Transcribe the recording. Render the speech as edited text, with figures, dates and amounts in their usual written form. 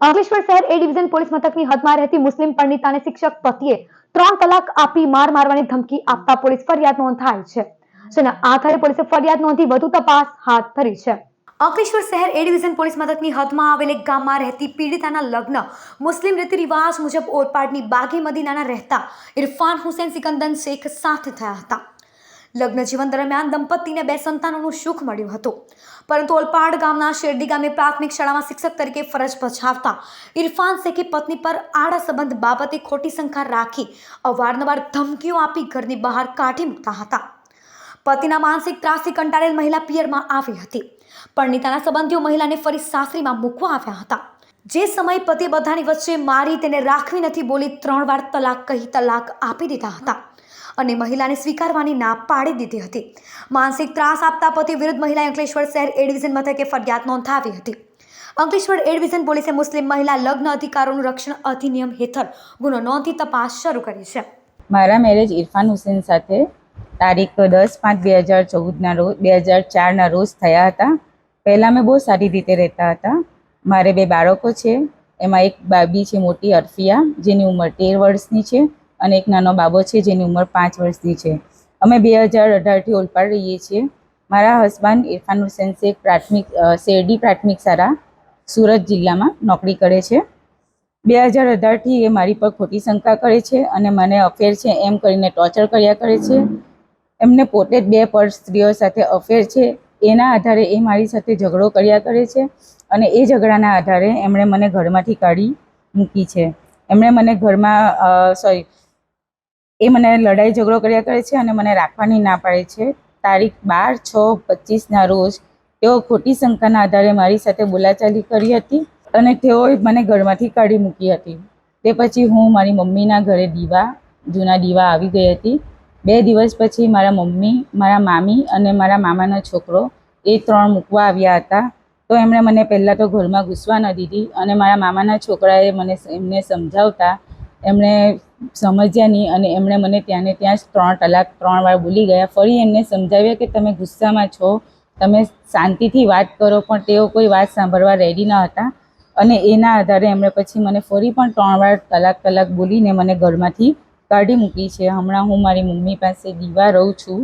અંકલેશ્વર શહેર એ division police મથકની હદમાં રહેતી મુસ્લિમ પંડિતાને શિક્ષક પતિએ 3 તલાક આપી માર મારવાની ધમકી આપતા પોલીસ ફરિયાદ નોંધાઈ છે. જેના આધારે પોલીસે ફરિયાદ નોંધી વધુ તપાસ હાથ ધરી છે. અંકલેશ્વર શહેર એ ડિવિઝન પોલીસ મથકની હદમાં આવેલ એક ગામમાં રહેતી પીડિતાના લગ્ન મુસ્લિમ રીતિ રિવાજ મુજબ ઓલપાડની બાગી મદીનાના રહેતા ઇરફાન હુસૈન સિકંદન શેખ સાથે થયા હતા. લગ્ન જીવન દરમિયાન દંપતીને 2 સંતાનોનું સુખ મળ્યું હતું, પરંતુ ઓલપાડ ગામના શેરડી ગામે પ્રાથમિક શાળામાં શિક્ષક તરીકે ફરજ બજાવતા ઇરફાન શેખે પત્ની પર આડા સંબંધ બાબતે ખોટી શંકા રાખી અવારનવાર ધમકીઓ આપી ઘરની બહાર કાઢી મૂકતા હતા. પતિના માનસિક ત્રાસથી કંટાળેલ મહિલા પિયરમાં આવી હતી. પરણિતાના સંબંધીઓ મહિલાને ફરી સાસરીમાં મૂકવા આવ્યા હતા. જે સમયે પતિએ બધાની વચ્ચે મારી તેને રાખવી નથી બોલી 3 વાર તલાક કહી તલાક આપી દીધા હતા અને મહિલાને સ્વીકારવાની ના પાડી દીધી હતી. માનસિક ત્રાસ આપતા પતિ વિરુદ્ધ મહિલાએ અંકલેશ્વર શહેર એ ડિવિઝન મથકે ફરિયાદ નોંધાવી હતી. અંકલેશ્વર એ ડિવિઝન પોલીસે મુસ્લિમ મહિલા લગ્ન અધિકારોનું રક્ષણ અધિનિયમ હેઠળ ગુનો નોંધી તપાસ શરૂ કરી છે. મારા મેરેજ ઇરફાન હુસૈન સાથે તારીખ 10/5/2014ના રોજ 2004ના રોજ થયા હતા. પહેલાં મેં બહુ સારી રીતે રહેતા હતા. મારે 2 બાળકો છે. એમાં એક બાબી છે મોટી અરફિયા, જેની ઉંમર 13 વર્ષની છે, અને એક નાનો બાબો છે જેની ઉંમર 5 વર્ષની છે. અમે 2018થી ઓલપાડ રહીએ છીએ. મારા હસબન્ડ ઇરફાન હુસૈન શેખ શેરડી પ્રાથમિક શાળા સુરત જિલ્લામાં નોકરી કરે છે. 2018થી એ મારી પર ખોટી શંકા કરે છે અને મને અફેર છે એમ કરીને ટોર્ચર કર્યા કરે છે. એમને પોતે જ 2 પર સ્ત્રીઓ સાથે અફેર છે. એના આધારે એ મારી સાથે ઝઘડો કર્યા કરે છે અને એ ઝઘડાના આધારે એમણે મને ઘરમાંથી કાઢી મૂકી છે. એમણે મને એ મને લડાઈ ઝઘડો કર્યા કરે છે અને મને રાખવાની ના પાડે છે. તારીખ 12/6/25ના રોજ તેઓ ખોટી શંકાના આધારે મારી સાથે બોલાચાલી કરી હતી અને તેઓએ મને ઘરમાંથી કાઢી મૂકી હતી. તે પછી હું મારી મમ્મીના ઘરે જૂના દીવા આવી ગઈ હતી. 2 દિવસ પછી મારા મમ્મી, મારા મામી અને મારા મામાનો છોકરો એ 3 મૂકવા આવ્યા હતા. તો એમણે મને પહેલાં તો ઘરમાં ઘૂસવા ન દીધી અને મારા મામાના છોકરાએ એમને સમજાવતા એમણે સમજ્યા નહીં અને એમણે મને ત્યાં જ 3 તલાક 3 વાર બોલી ગયા. ફરી એમને સમજાવ્યા કે તમે ગુસ્સામાં છો, તમે શાંતિથી વાત કરો, પણ તેઓ કોઈ વાત સાંભળવા રેડી ન હતા અને એના આધારે એમણે પછી મને ફરી પણ 3 વાર તલાક બોલીને મને ઘરમાંથી કાઢી મૂકી છે. હમણાં હું મારી મમ્મી પાસે દીવા રહું છું.